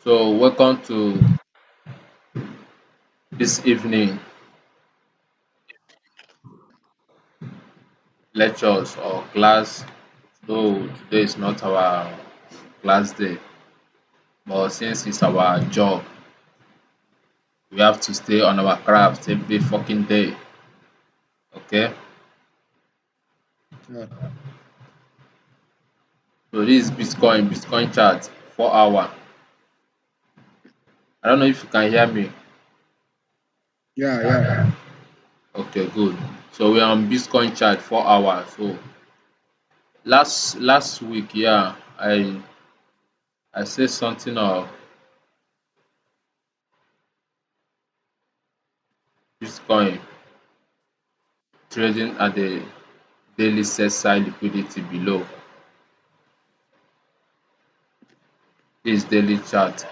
So, welcome to this evening lectures or class. Though today is not our class day, but since it's our job, we have to stay on our craft every fucking day. Okay? Yeah, So, this is Bitcoin chart, 4 hour. I don't know if you can hear me. yeah. Okay, good. So, we're on Bitcoin chart, 4 hours. So, last week, yeah, I said something of Bitcoin trading at the daily set side liquidity below this daily chart.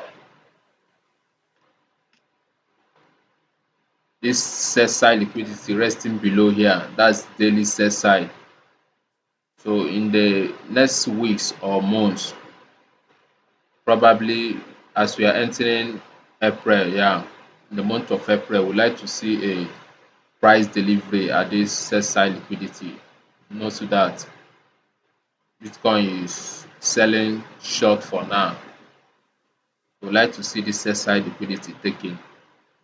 This set side liquidity resting below here, that's daily set side. So in the next weeks or months, probably as we are entering April, yeah, in the month of April, we like to see a price delivery at this set side liquidity. Note that Bitcoin is selling short for now. We like to see this set side liquidity taken.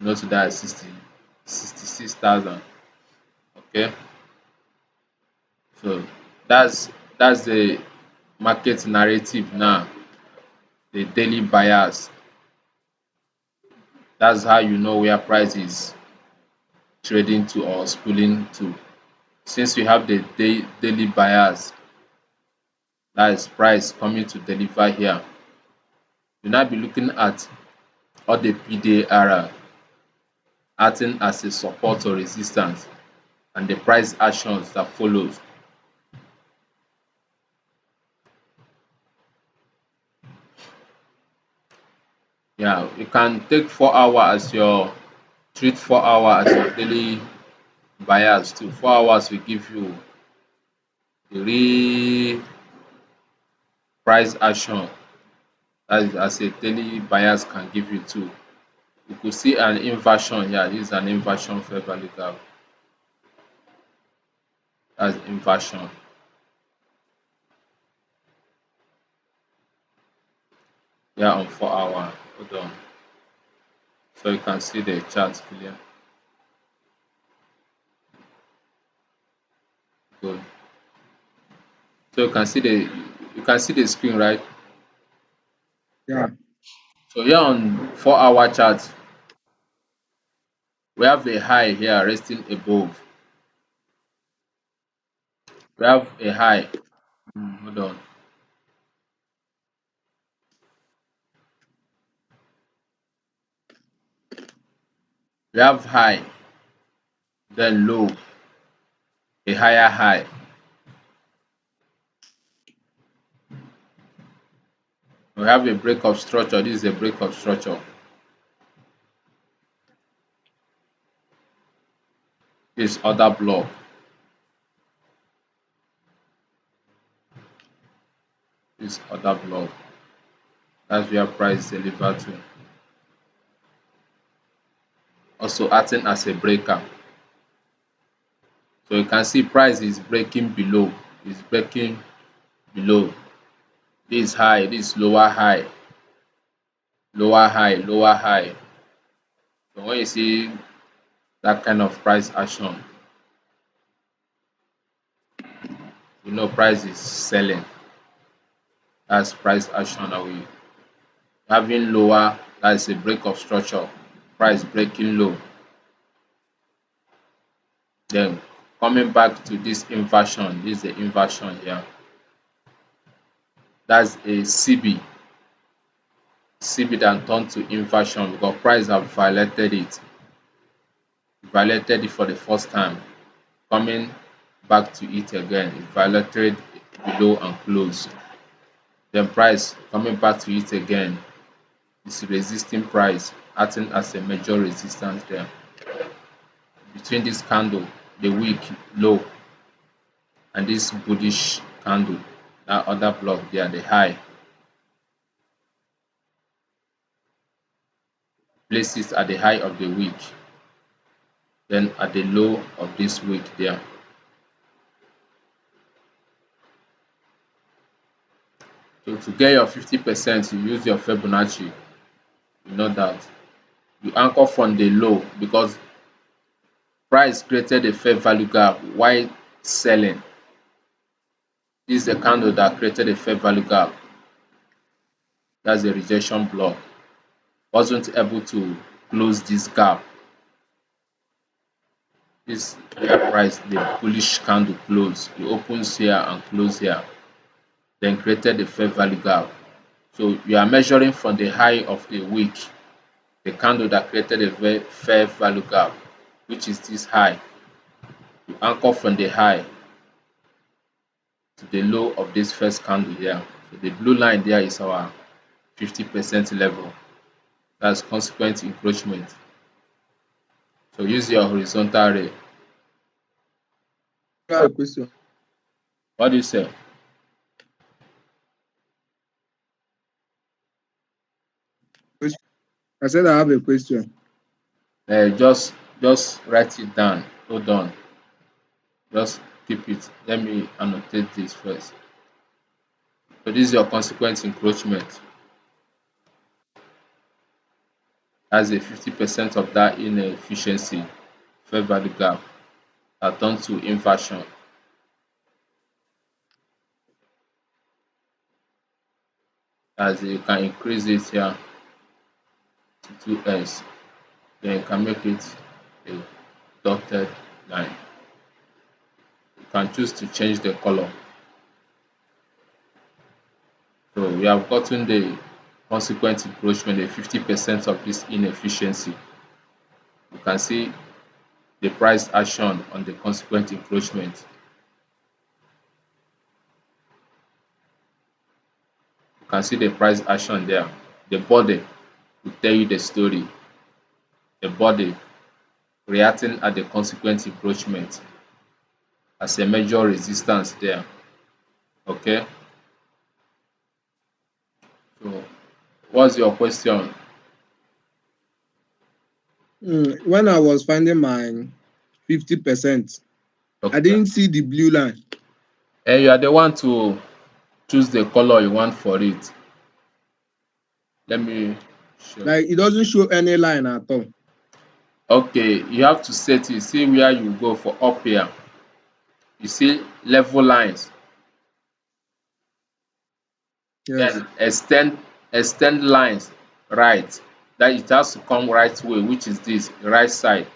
Note that 66,000. Okay, so that's the market narrative now, the daily bias. That's how you know where price is trading to or spooling to. Since we have the daily bias, that is price coming to deliver here, you now be looking at all the PDA area acting as a support or resistance and the price actions that follows. Yeah, you can take 4 hour as your treat 4 hour as your daily bias too. 4 hours will give you the real price action as a daily bias can give you too. You could see an inversion here. This is an inversion fair value gap. That's inversion. Yeah, on 4 hour. Hold on. So you can see the chart clear. Good. So you can see the screen, right? Yeah. So here on 4 hour chart, we have a high here resting above. We have a high. Hold on. We have high, then low, a higher high. We have a break of structure. This is a break of structure. This other block. This other block. That's where price deliver to. Also acting as a breaker. So you can see price is breaking below. Is breaking below. This high, this lower high, lower high, lower high. So when you see that kind of price action, you know price is selling. That's price action that we having lower, that's a break of structure. Price breaking low. Then coming back to this inversion, this is the inversion here. That's a CB. CB that turned to inversion because price have violated it for the first time. Coming back to it again, it violated below and close. Then price coming back to it again is resisting price, acting as a major resistance there. Between this candle, the weak low, and this bullish candle, that other block there, the high. place it at the high of the week, then at the low of this week there. So to get your 50%, you use your Fibonacci. You know that you anchor from the low because price created a fair value gap while selling. This is the candle that created a fair value gap. That's a rejection block. Wasn't able to close this gap. This price, the bullish candle close. It opens here and close here, then created a fair value gap. So you are measuring from the high of the week, the candle that created a very fair value gap, which is this high. You anchor from the high to the low of this first candle here. So the blue line there is our 50% level. That's consequent encroachment. So use your horizontal ray. I have a question. What do you say? I said I have a question. Just write it down. Hold on. Just keep it. Let me annotate this first. So this is your consequent encroachment. As a 50% of that inefficiency, fair value gap, are turned to inversion. As you can increase it here to 2s, then you can make it a dotted line. You can choose to change the color. So we have gotten the consequent encroachment, the 50% of this inefficiency. You can see the price action on the consequent encroachment. You can see the price action there. The body will tell you the story. The body reacting at the consequent encroachment as a major resistance there. Okay. So what's your question? When I was finding my 50%, I Okay. didn't see the blue line. And you are the one to choose the color you want for it. Let me show. Like it doesn't show any line at all. Okay, you have to set it. See where you go for up here. You see level lines. Yes, Then extend lines right. That it has to come right way, which is this right side.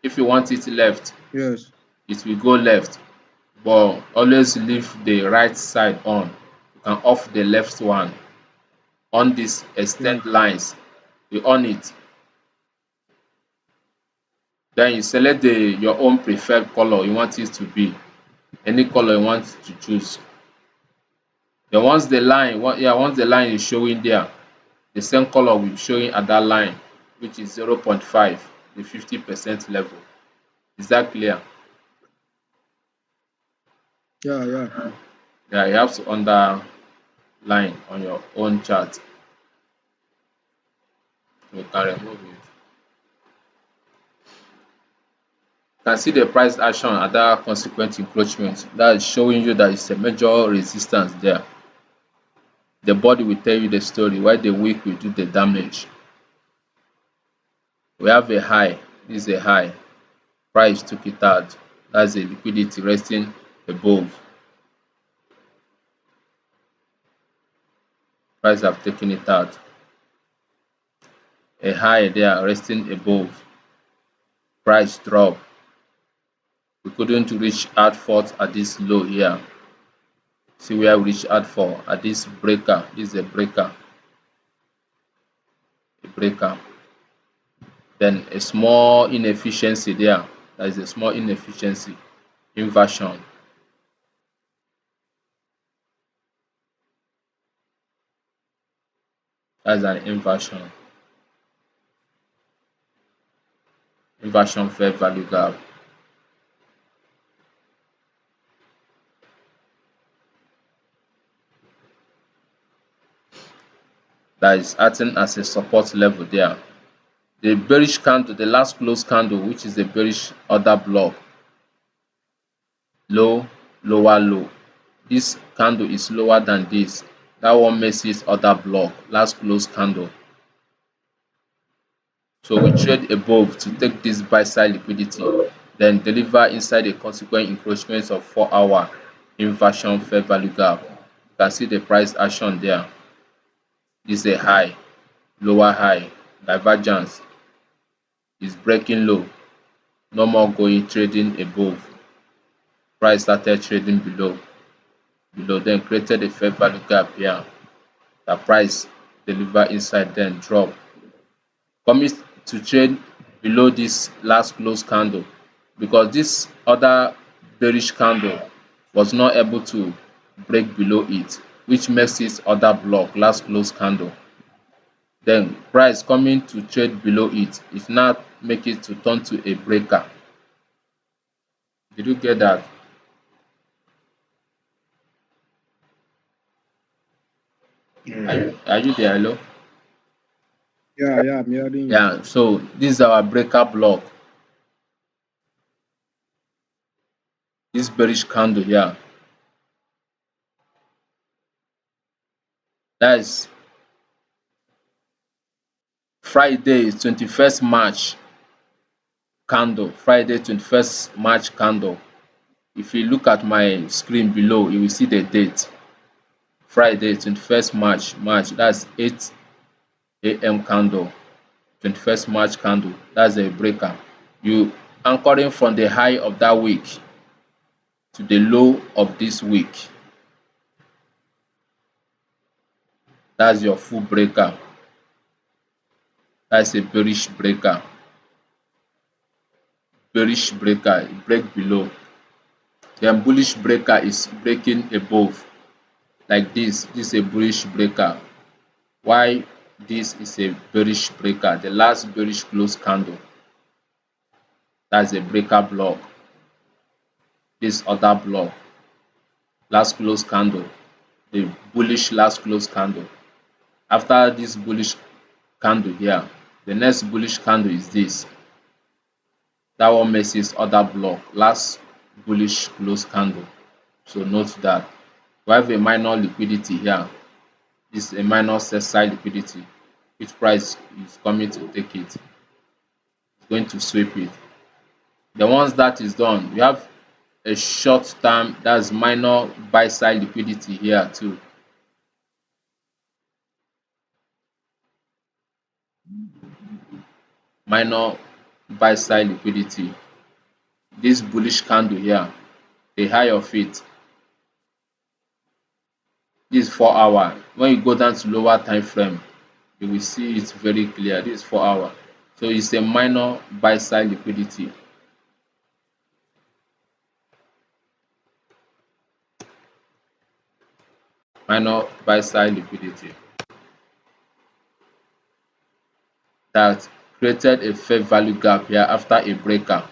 If you want it left, yes, it will go left. But always leave the right side on. You can off the left one. On this yeah, extend lines, you on it. Then you select your own preferred color you want it to be. Any color you want to choose. Then once the line is showing there, the same color will be showing at that line, which is 0.5, the 50% level. Is that clear? yeah. Yeah, you have to underline on your own chart. You can remove it. You can see the price action at that consequent encroachment. That is showing you that it's a major resistance there. The body will tell you the story, while the wick will do the damage. We have a high. This is a high. Price took it out. That's a liquidity resting above. Price have taken it out. A high there resting above. Price drop. We couldn't reach out forth at this low here. See where we reach out for at this breaker. This is a breaker. A breaker. Then a small inefficiency there. That is a small inefficiency. Inversion. That's an inversion. Inversion fair value gap. That is acting as a support level there. The bearish candle, the last close candle, which is the bearish order block, low, lower low. This candle is lower than this. That one makes it order block, last close candle. So we trade above to take this buy side liquidity, then deliver inside a consequent encroachment of 4-hour inversion fair value gap. You can see the price action there. This is a high, lower high, divergence is breaking low, no more going trading above. Price started trading below, then created a fair value gap here. The price deliver inside, then drop. Coming to trade below this last close candle because this other bearish candle was not able to break below it, which makes it other block, last close candle. Then price coming to trade below it, if not make it to turn to a breaker. Did you get that? Are you there? Hello? Yeah, yeah, I'm hearing you. Yeah, so this is our breaker block. This bearish candle here. That is Friday, 21st March candle. Friday, 21st March candle. If you look at my screen below, you will see the date. Friday, 21st March. That's 8 a.m. candle. 21st March candle. That's a breaker. You anchoring from the high of that week to the low of this week. That's your full breaker. That's a bearish breaker. Bearish breaker, break below. Then bullish breaker is breaking above like this. This is a bullish breaker. Why this is a bearish breaker? The last bearish close candle. That's a breaker block. This other block. Last close candle. The bullish last close candle. After this bullish candle here, the next bullish candle is this. That one makes its other block. Last bullish close candle. So note that we have a minor liquidity here. This is a minor sell side liquidity. Which price is coming to take it? It's going to sweep it. Then once that is done, we have a short term, that's minor buy side liquidity here too. Minor buy side liquidity. This bullish candle here, the high of it, this is 4-hour. When you go down to lower time frame, you will see it very clear. This is 4-hour. So it's a minor buy side liquidity. Minor buy side liquidity that created a fair value gap here after a breaker.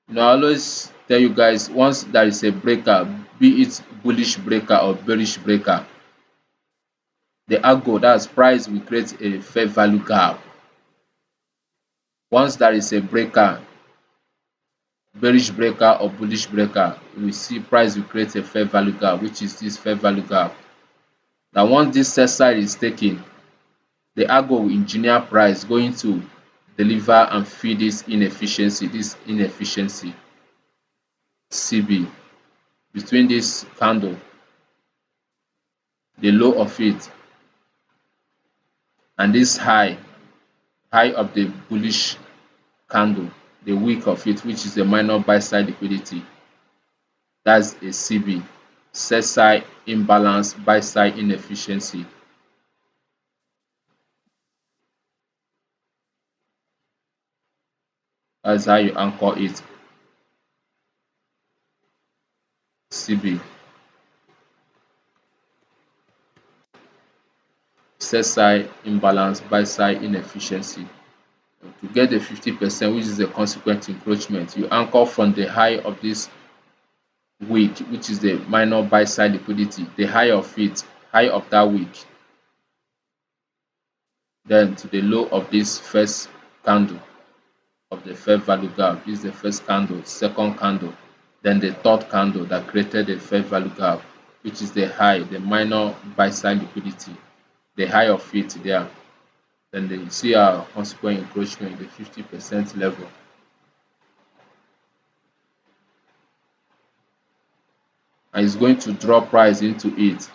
I always tell you guys, once there is a breaker, be it bullish breaker or bearish breaker, the algo, that's price, will create a fair value gap. Once there is a breaker, bearish breaker or bullish breaker, you will see price will create a fair value gap, which is this fair value gap. Now once this sell side is taken, the algo will engineer price going to deliver and feed this inefficiency CB between this candle, the low of it, and this high of the bullish candle, the wick of it, which is a minor buy side liquidity. That's a CB, sell side imbalance, buy side inefficiency. That's how you anchor it. CB, sell side imbalance, buy side inefficiency. To get the 50%, which is the consequent encroachment, you anchor from the high of this wick, which is the minor buy side liquidity, the high of it, high of that wick. then to the low of this first candle of the fair value gap. This is the first candle, second candle, then the third candle that created the fair value gap, which is the high, the minor buy side liquidity, the high of it there. Then you see our consequent encroachment, the 50% level. And it's going to drop price into it.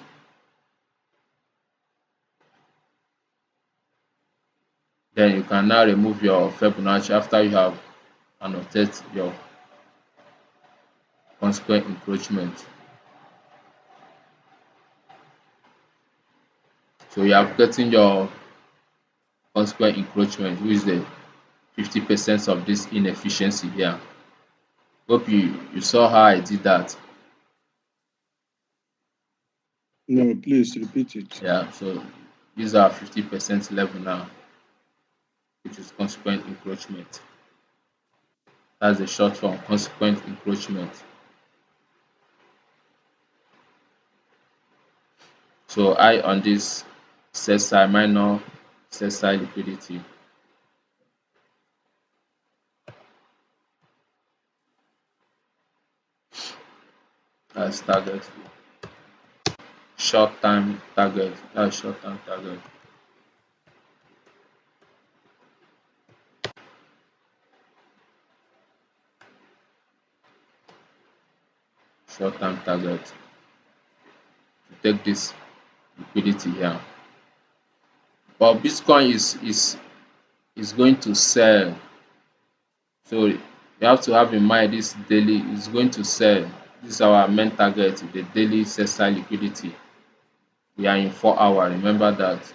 Then you can now remove your Fibonacci after you have annotated your consequent encroachment. So you have gotten your consequent encroachment, which is the 50% of this inefficiency here. Hope you saw how I did that. No, please repeat it. Yeah, so these are 50% level now, which is consequent encroachment. That's the short form, consequent encroachment. So I on this set side, minor set side liquidity. That's target. Short time target. That's short term target. Short term target to take this liquidity here. But Bitcoin is going to sell. So you have to have in mind this daily is going to sell. This is our main target, the daily sell liquidity. We are in 4 hours. Remember that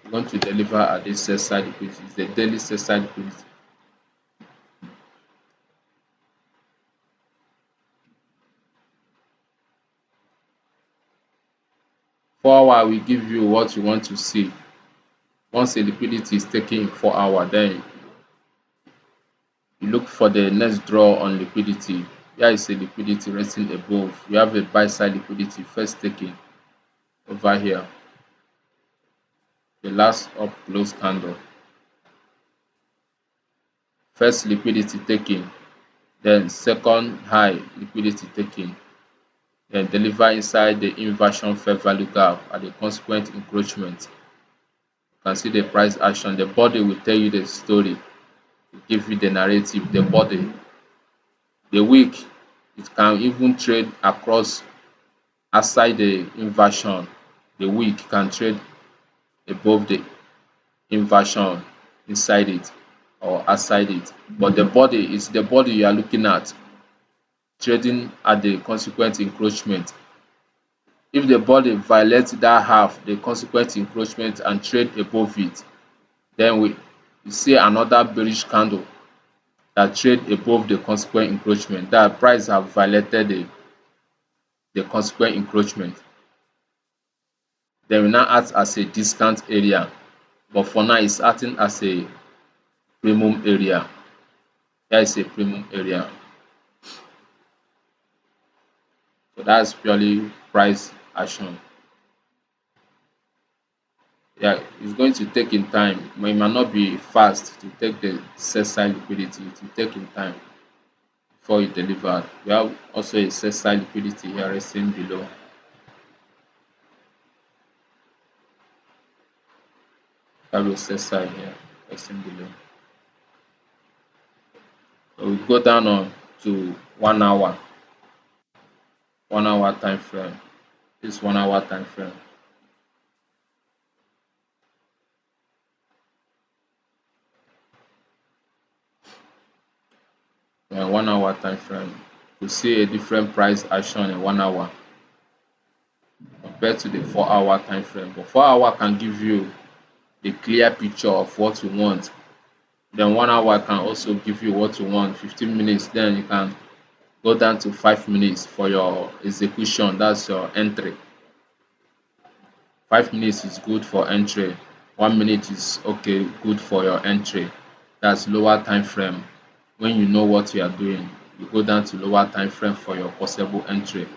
we're going to deliver at this sell liquidity. It's the daily sell liquidity. 4 hours will give you what you want to see. Once a liquidity is taken in 4 hours, then you look for the next draw on liquidity. Here is a liquidity resting above. You have a buy side liquidity first taken over here. The last up close candle. First liquidity taken, then second high liquidity taken, then deliver inside the inversion fair value gap at the consequent encroachment. You can see the price action. The body will tell you the story, give you the narrative. The body, the wick, it can even trade across outside the inversion. The wick can trade above the inversion inside it or outside it. But the body is the body you are looking at trading at the consequent encroachment. If the body violates that half, the consequent encroachment, and trade above it, then we see another bearish candle that trade above the consequent encroachment. That price have violated the consequent encroachment. Then we now act as a discount area, but for now it's acting as a premium area. Here is a premium area. So that's purely price action. Yeah, it's going to take in time. But it might not be fast to take the set side liquidity. It will take in time before you deliver. We have also a set side liquidity here resting below. We have a set side here resting below. So we go down on to 1 hour, 1 hour time frame. This 1 hour time frame. Yeah, 1 hour time frame. You see a different price action in 1 hour compared to the 4 hour time frame. But 4 hour can give you a clear picture of what you want. Then 1 hour can also give you what you want. 15 minutes, then you can go down to 5 minutes for your execution. That's your entry. 5 minutes is good for entry. 1 minute is okay, good for your entry. That's lower time frame. When you know what you are doing, you go down to lower time frame for your possible entry.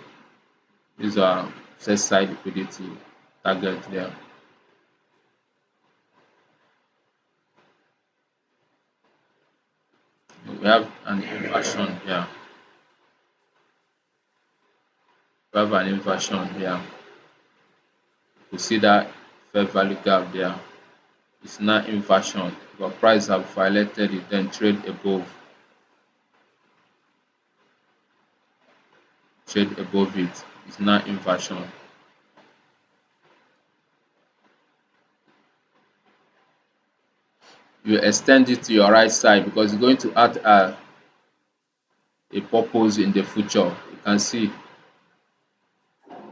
These are set side liquidity. target there. We have an inversion here. We have an inversion here. You see that fair value gap there. It's now inversion. Your price have violated it, then trade above it. It's now inversion. You extend it to your right side because it's going to add a purpose in the future. You can see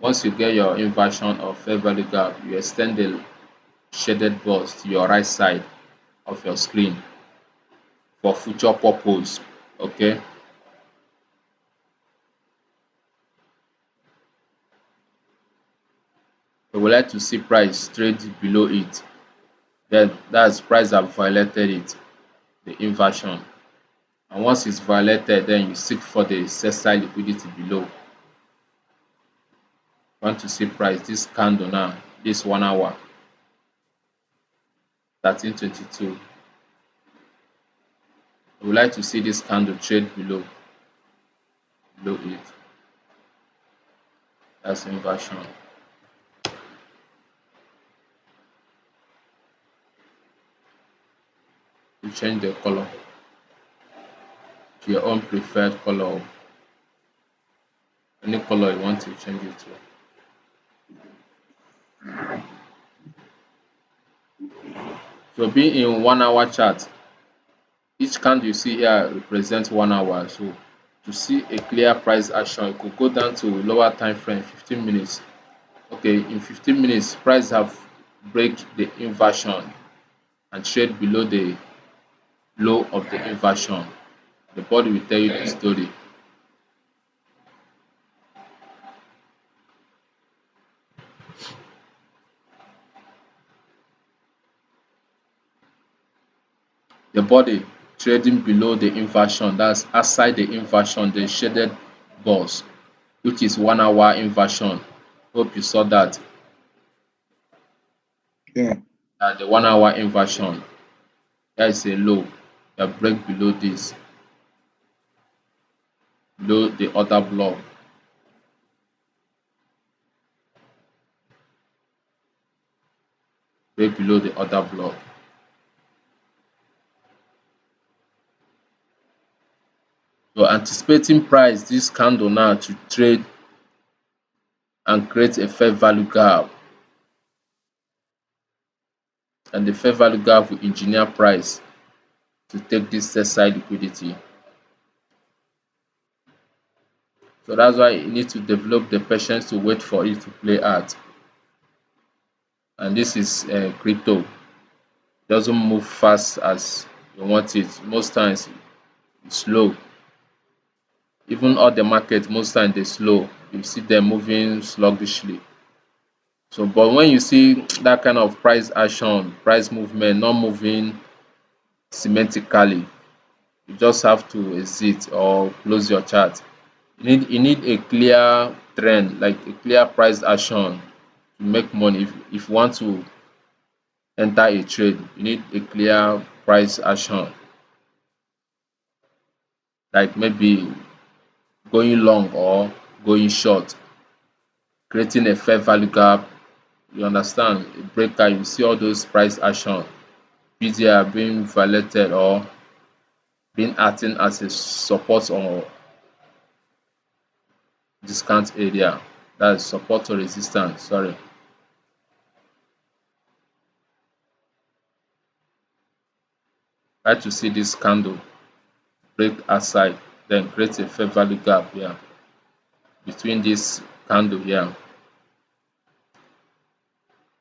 once you get your inversion of fair value gap, you extend the shaded bars to your right side of your screen for future purpose. Okay. We would like to see price trade below it. Then that's price have violated it, the inversion. And once it's violated, then you seek for the sell side liquidity below. Want to see price this candle now, this 1 hour, 1322. We would like to see this candle trade below it. That's inversion. You change the color to your own preferred color. Any color you want to change it to. So being in 1 hour chart, each candle you see here represents 1 hour. So to see a clear price action, you could go down to lower time frame, 15 minutes. Okay, in 15 minutes, price have break the inversion and trade below the low of the inversion. The body will tell you the story. The body trading below the inversion, that's outside the inversion, the shaded bars, which is 1 hour inversion. Hope you saw that. Yeah. The 1 hour inversion, that is a low that break below this, below the other block. Break below the other block. So anticipating price this candle now to trade and create a fair value gap, and the fair value gap will engineer price to take this sell side liquidity. So that's why you need to develop the patience to wait for it to play out. And this is crypto. It doesn't move fast as you want it. Most times it's slow. Even all the market, most times they slow. You see them moving sluggishly. So, but when you see that kind of price action, price movement, not moving symmetrically, you just have to exit or close your chart. You need a clear trend, like a clear price action to make money. If you want to enter a trade, you need a clear price action, like maybe going long or going short, creating a fair value gap. You understand? A breaker, you see all those price action, BDR being violated or being acting as a support or discount area. That's support or resistance. Sorry. Try to see this candle break aside, then create a fair value gap here between this candle here,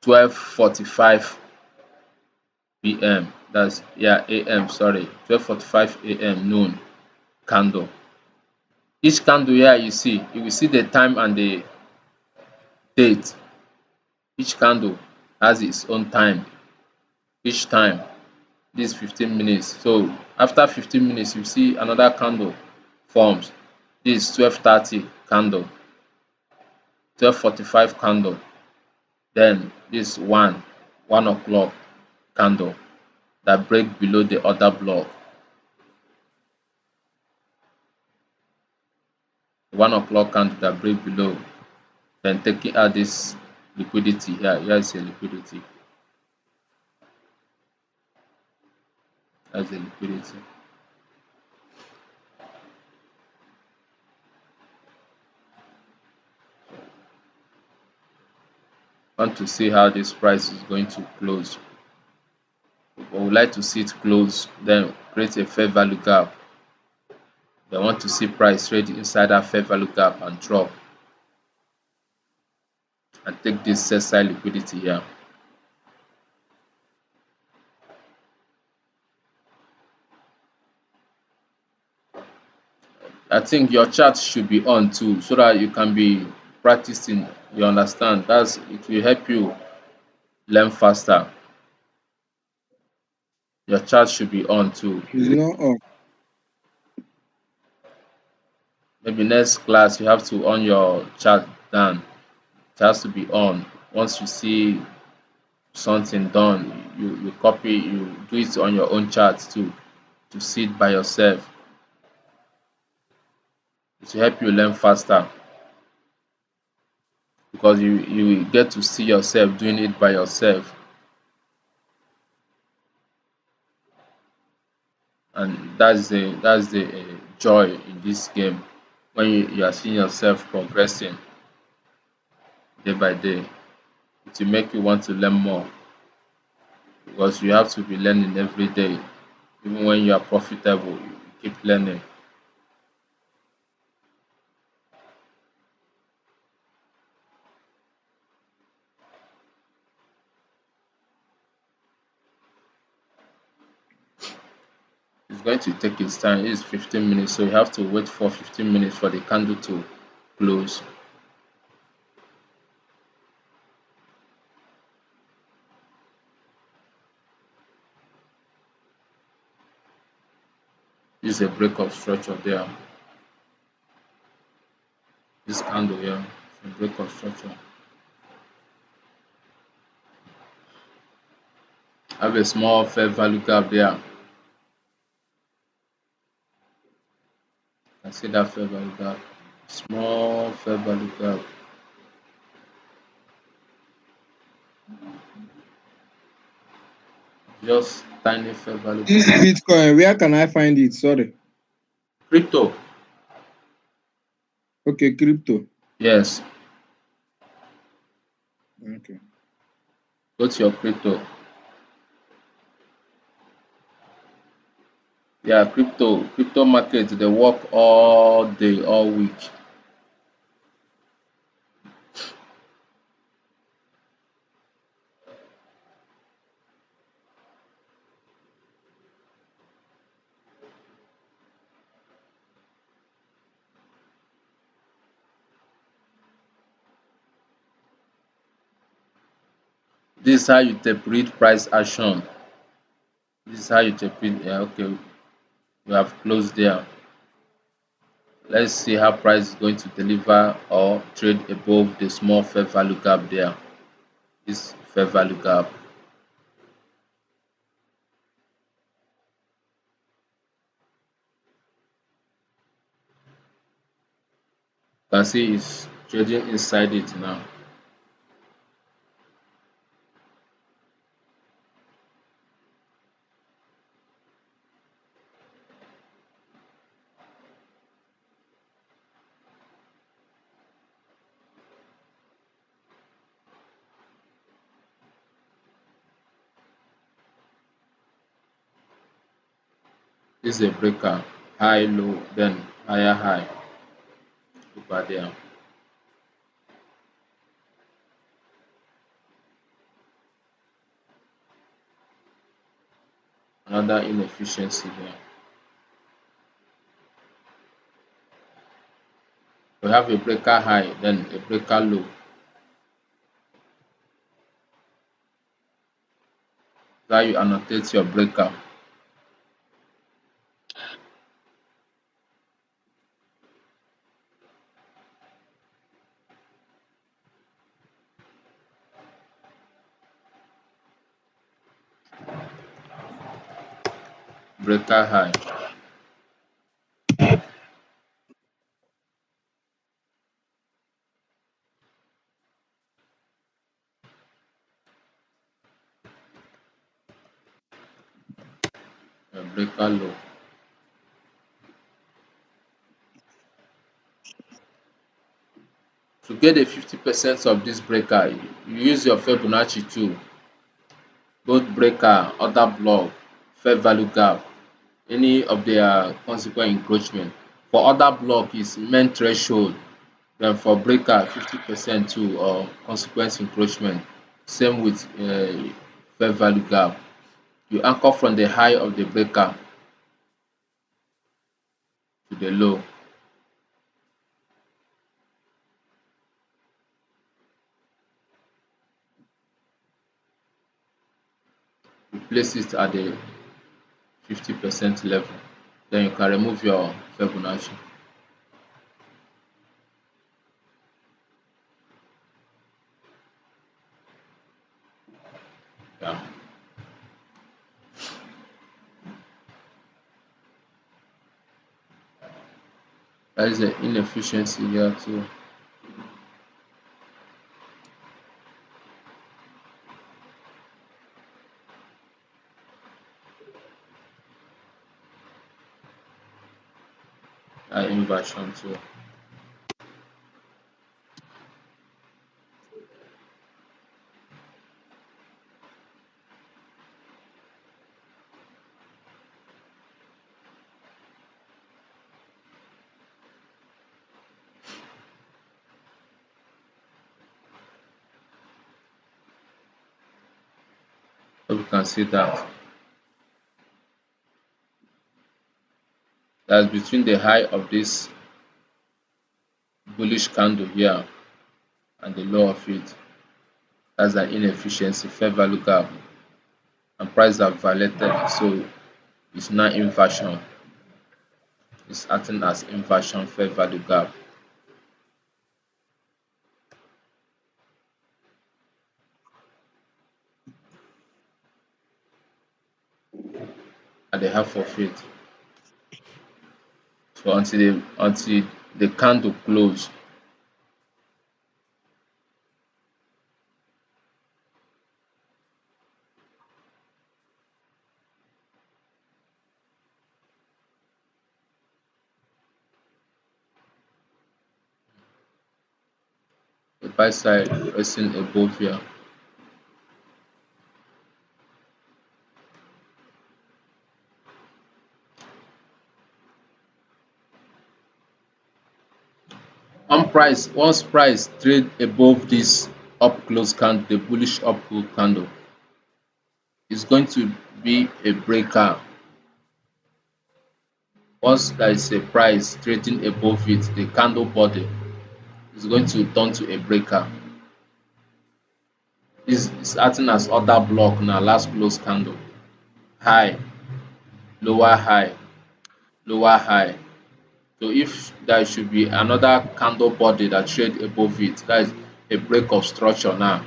12:45 p.m. That's AM. Sorry, 12:45 a.m. noon candle. Each candle here you will see the time and the date. Each candle has its own time. Each time, this 15 minutes. So after 15 minutes, you see another candle forms. This 12:30 candle, 12:45 candle, Then this 1 o'clock candle that break below the other block. 1 o'clock candle that break below, then taking out this liquidity here. Here is a liquidity. That's the liquidity. Want to see how this price is going to close. But we like to see it close, then create a fair value gap. They want to see price trade inside that fair value gap and drop and take this sell side liquidity here. I think your chart should be on too so that you can be practicing. You understand? That's it will help you learn faster. Your chart should be on too. It's not on. Maybe next class you have to on your chart down. It has to be on. Once you see something done, you copy, you do it on your own chart too to see it by yourself. It will help you learn faster because you get to see yourself doing it by yourself, and that's the joy in this game when you are seeing yourself progressing day by day. It will make you want to learn more because you have to be learning every day. Even when you are profitable, you keep learning. It's going to take its time. It's 15 minutes, so you have to wait for 15 minutes for the candle to close. This is a break of structure there. This candle here is a break of structure. Have a small fair value gap there. I see that fair value gap. Small fair value gap. Just tiny fair value This gap. Bitcoin, where can I find it? Sorry. Crypto. Okay, crypto. Yes. Okay. Go to your crypto. Yeah, crypto market they work all day, all week. This is how you interpret price action. This is how you interpret. Yeah, okay, we have closed there. Let's see how price is going to deliver or trade above the small fair value gap there. This fair value gap. You can see it's trading inside it now. This is a breaker. High, low, then higher high over there. Another inefficiency there. We have a breaker high, then a breaker low. Now you annotate your breaker. breaker high, breaker low. To get a 50% of this breaker, you use your Fibonacci tool, both breaker, order block, fair value gap, any of their consequent encroachment. For order block is main threshold, then for breaker 50% too or consequence encroachment. Same with fair value gap. You anchor from the high of the breaker to the low. You place it at the 50% level. Then you can remove your Fibonacci. Yeah. That is the inefficiency here too. Inversion too. So we can see that that's between the high of this bullish candle here and the low of it. That's an inefficiency, fair value gap, and price have violated. So it's now inversion. It's acting as inversion fair value gap at the half of it. So until the candle close, the buy side resting above here. Once price trade above this up close candle, the bullish up close candle, is going to be a breaker. Once there is a price trading above it, the candle body is going to turn to a breaker. This is acting as order block now, last close candle. High, lower high, lower high. So if there should be another candle body that trade above it, that is a break of structure now,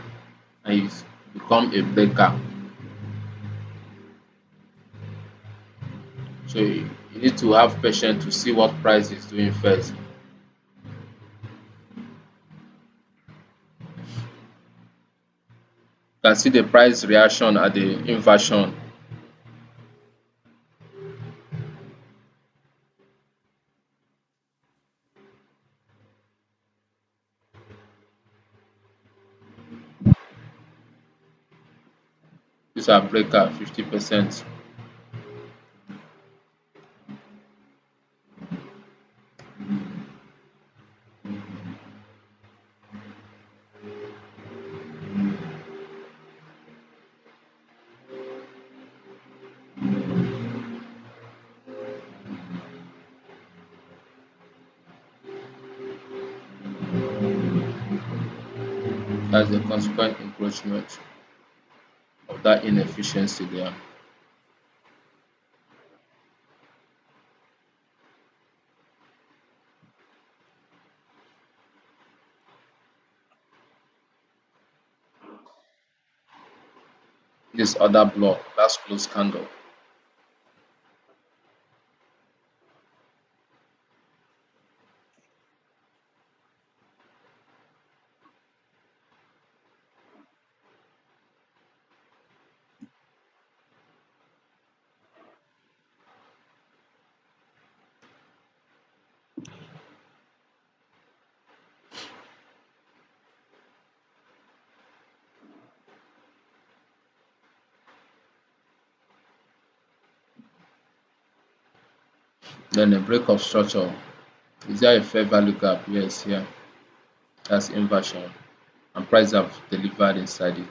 and it's become a breaker. So you need to have patience to see what price is doing first. You can see the price reaction at the inversion. These are breaker 50%. That's the consequent encroachment of that inefficiency there. This other block, last close candle. Then a break of structure. Is there a fair value gap? Yes, here. That's inversion. And price have delivered inside it.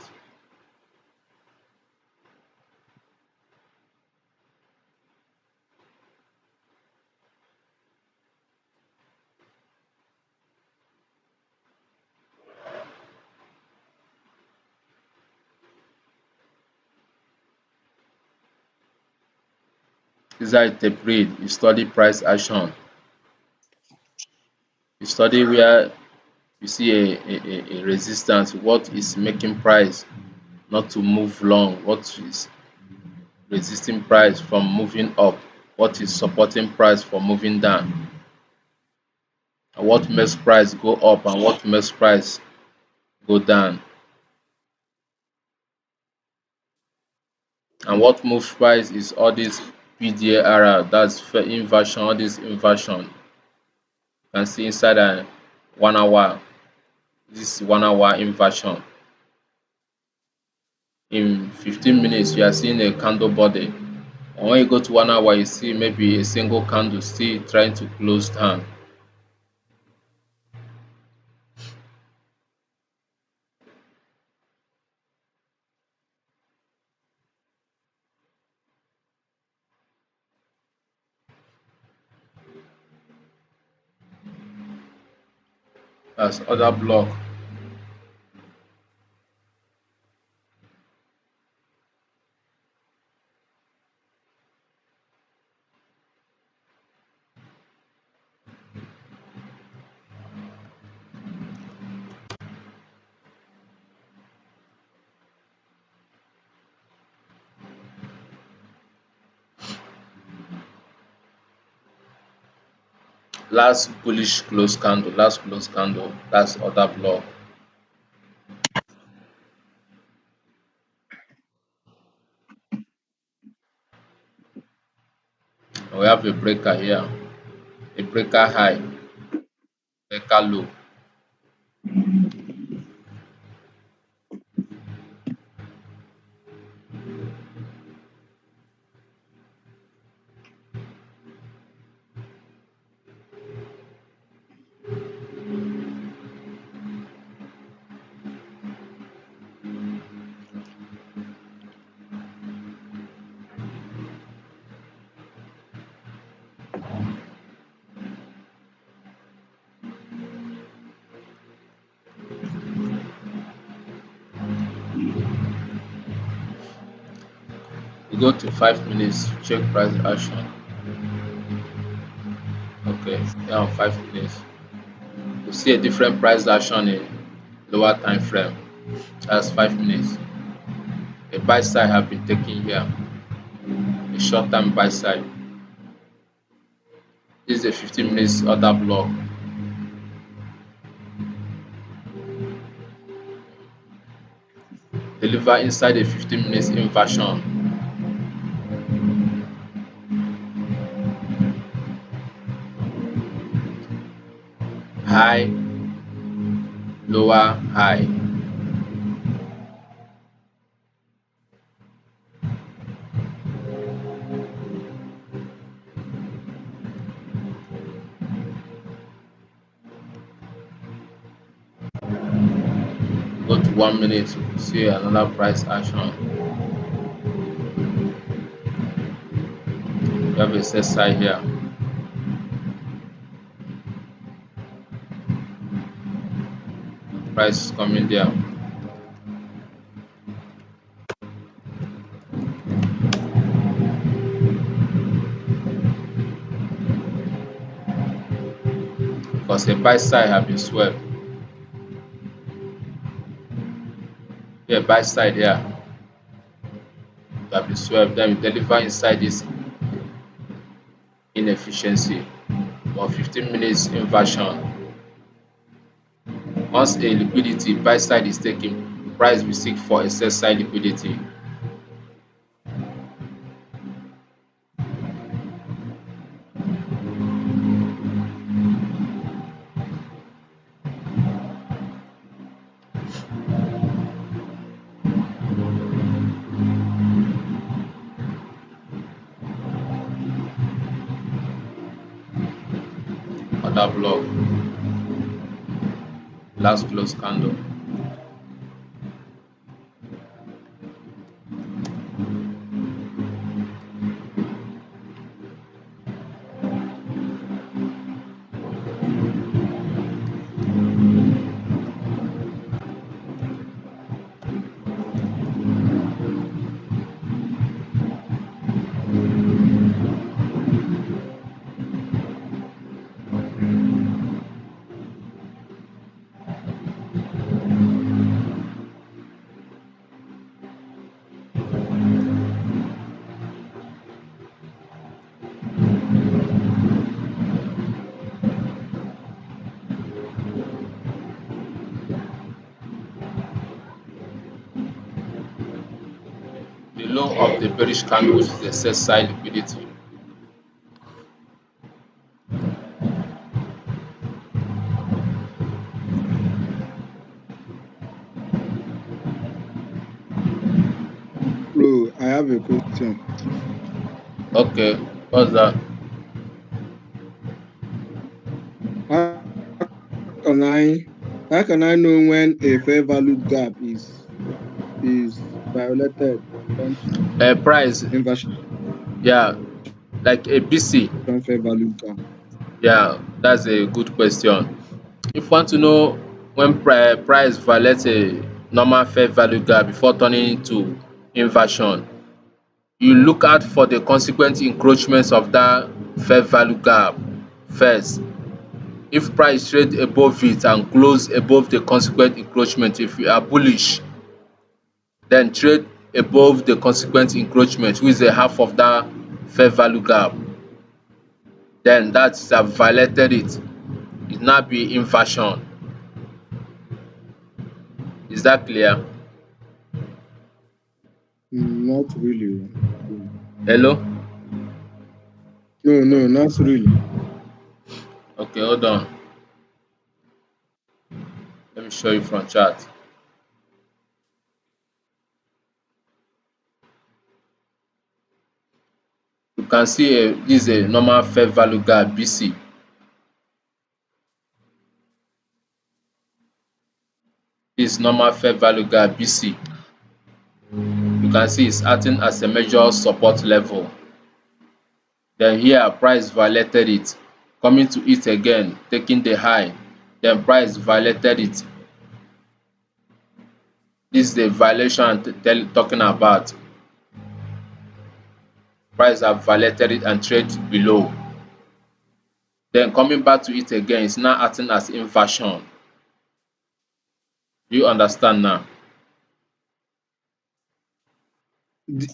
Is that a taperead? You study price action. You study where you see a resistance, what is making price not to move long, what is resisting price from moving up, what is supporting price from moving down, and what makes price go up and what makes price go down, and what moves price is all this PDAR, that's fair inversion, all this inversion. You can see inside a 1 hour, this 1 hour inversion. In 15 minutes, you are seeing a candle body. And when you go to 1 hour, you see maybe a single candle still trying to close down. That's other block. Last bullish close candle, last close candle, that's other block. And we have a breaker here, a breaker high, breaker low. We go to 5 minutes, check price action. Okay, here on 5 minutes. We see a different price action in lower time frame. That's 5 minutes. A buy side have been taken here, a short term buy side. This is a 15 minutes other block. Deliver inside a 15 minutes inversion. High, lower, high. Go to 1 minute, see another price action. We have a set side here. Price is coming down. Because a buy side have been swept. Here, buy side here have been swept. Then we deliver inside this inefficiency or 15 minutes inversion. Once a liquidity buy side is taken, price will seek for a sell side liquidity. Another block, last close candle. The low of the bearish candle, which is the sell side liquidity. Bro, I have a question. Okay, what's that? How can I how can I know when a fair value gap is violated when it comes to Price, inversion yeah, like a BC. fair value gap? Yeah, that's a good question. If you want to know when price violates a normal fair value gap before turning into inversion, you look out for the consequent encroachments of that fair value gap first. If price trade above it and close above the consequent encroachment, if you are bullish, then trade above the consequent encroachment, which is a half of that fair value gap, then that is have violated it. It now be inversion. Is that clear? Not really. Oh. Really. Hello? No, no, not really. Okay, hold on. Let me show you from chart. You can see this is a normal fair value gap BC. This normal fair value gap BC. You can see it's acting as a major support level. Then here price violated it, coming to it again, taking the high. Then price violated it. This is the violation I'm talking about. Price have violated it and trade below. Then coming back to it again, it's now acting as inversion. Do you understand now?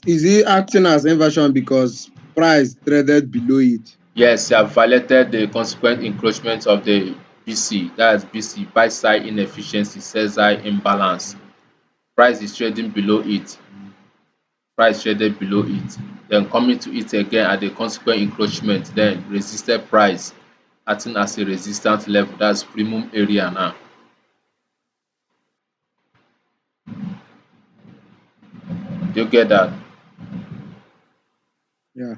Is it acting as inversion because price traded below it? Yes, you have violated the consequent encroachment of the BC. That is BC, buy side inefficiency, sell side imbalance. Price is trading below it. Price traded below it. Then coming to it again at the consequent encroachment, then resisted price acting as a resistance level. That's premium area now. Do you get that? Yeah,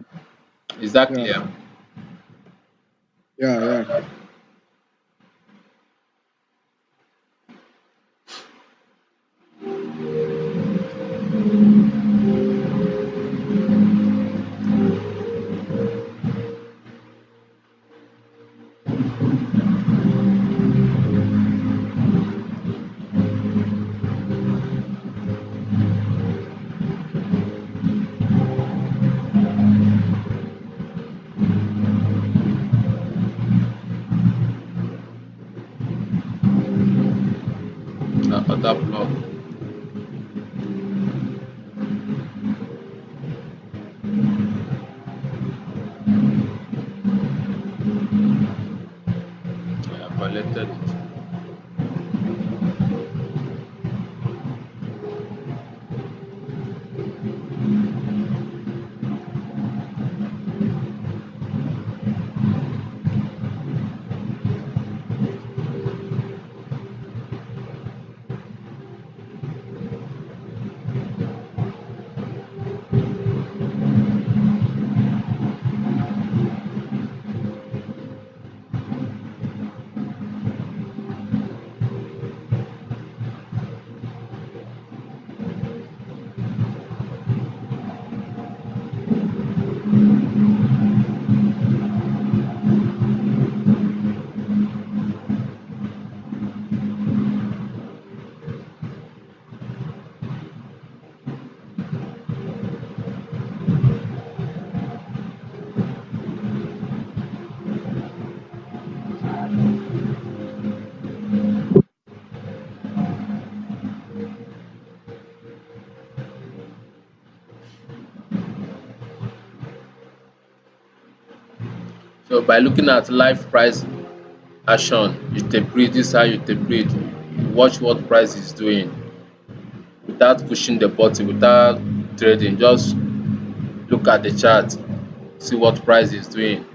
Is that yeah, clear? yeah, yeah. Other block. I violated it. So by looking at live price action, you tapered, this is how you tapered. You watch what price is doing without pushing the button, without trading. Just look at the chart, see what price is doing.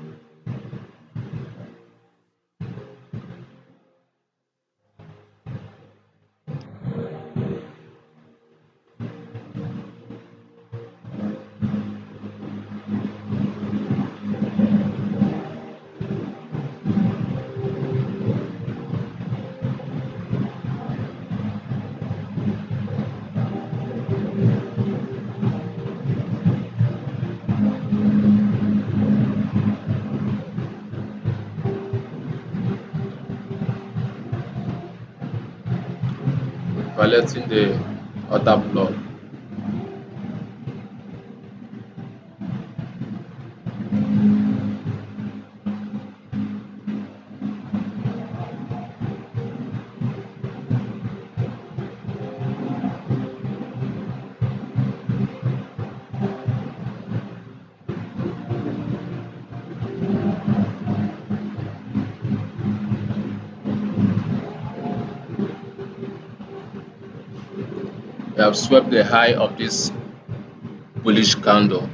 Violating the order block. We have swept the high of this bullish candle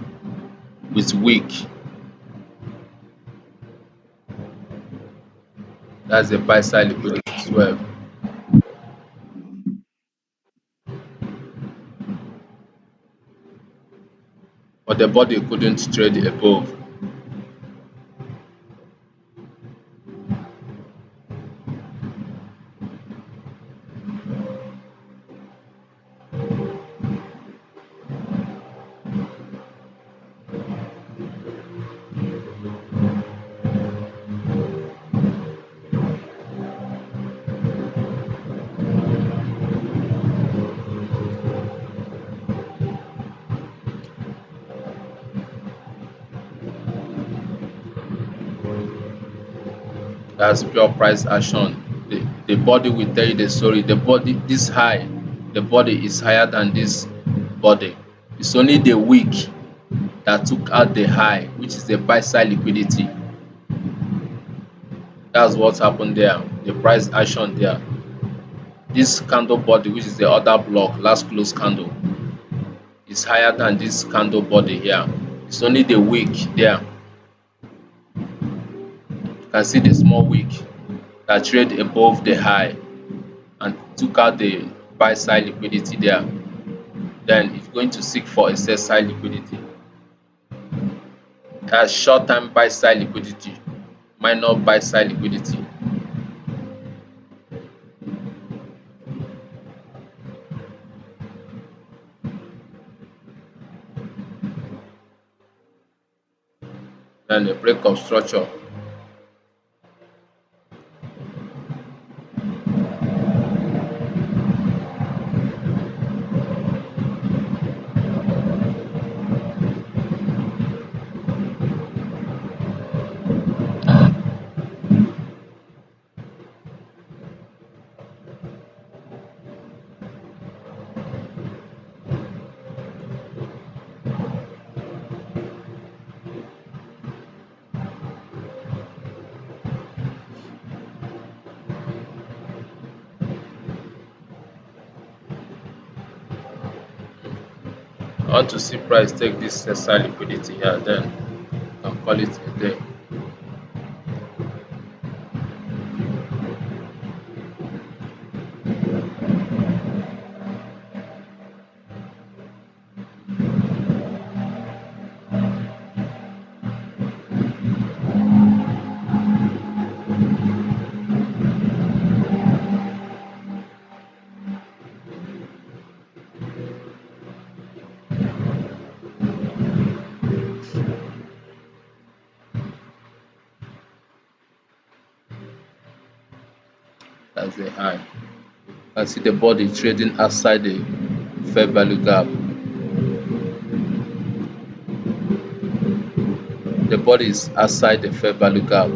with wick. That's the buy side liquidity swept. But the body couldn't trade above. That's pure price action. The body will tell you the story. The body, this high, the body is higher than this body. It's only the wick that took out the high, which is the buy side liquidity. That's what happened there. The price action there. This candle body, which is the other block, last close candle, is higher than this candle body here. It's only the wick there. You can see the small wick that trade above the high and took out the buy side liquidity there. Then it's going to seek for a sell side liquidity. That's short term buy side liquidity, minor buy side liquidity. Then a break of structure. I want to see price take this sell side liquidity here, then you can call it a day. That's the high. You can see the body trading outside the fair value gap. The body is outside the fair value gap.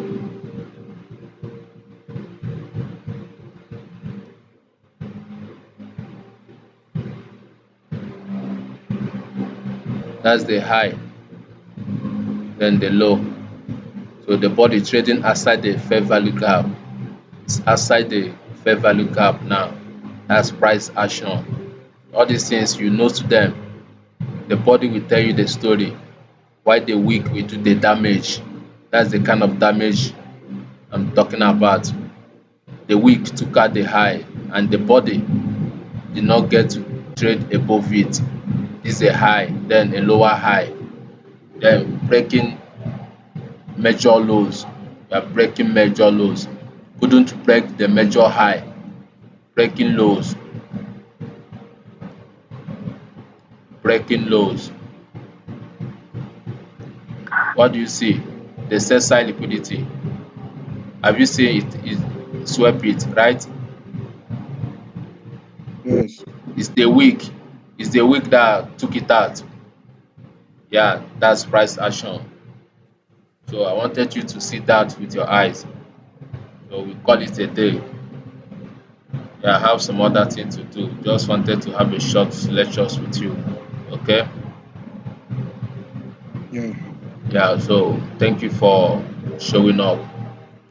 That's the high, then the low. So the body trading outside the fair value gap. It's outside the fair value gap now. That's price action. All these things you know to them. The body will tell you the story. Why the weak will do the damage. That's the kind of damage I'm talking about. The weak took out the high and the body did not get to trade above it. This is a high, then a lower high, then breaking major lows. We are breaking major lows. Couldn't break the major high, breaking lows, breaking lows. What do you see? The sell side liquidity. Have you seen it? It swept it, right? Yes. It's the weak. It's the weak that took it out. Yeah, that's price action. So I wanted you to see that with your eyes. So we call it a day. Yeah, I have some other thing to do. Just wanted to have a short lectures with you. Okay. Yeah. Yeah, so thank you for showing up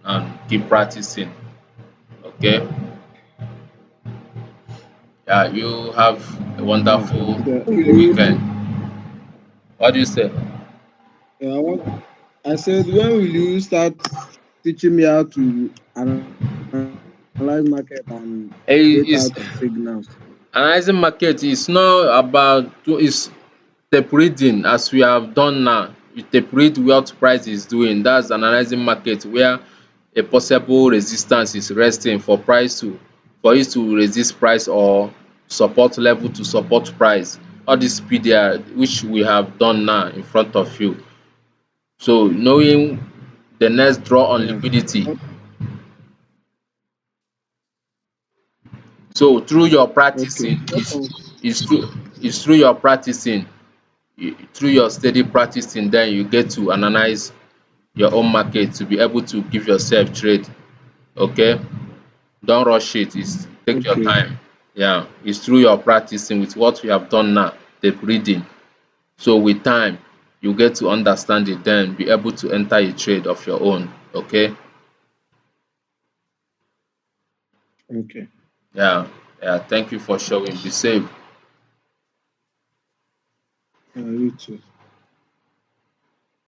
and keep practicing. Okay. Yeah, you have a Yeah. wonderful So will you? weekend. What do you say? Yeah, I said, when will you start teaching me how to analyze market and create out of It's signals? analyzing market is not about is tape reading as we have done now. You tape read what price is doing. That's analyzing market where a possible resistance is resting for price to for it to resist price or support level to support price. All this PDR which we have done now in front of you. So knowing the next draw on Yeah. liquidity. O- So through your Okay. practicing is through your practicing, through your steady practicing, then you get to analyze your own market to be able to give yourself trade. Okay, don't rush it. It's take your Okay. time. Yeah, it's through your practicing with what we have done now, the reading. So with time, you get to understand it, then be able to enter a trade of your own. Okay. Okay. Yeah. Yeah. Thank you for showing. Be safe. You too.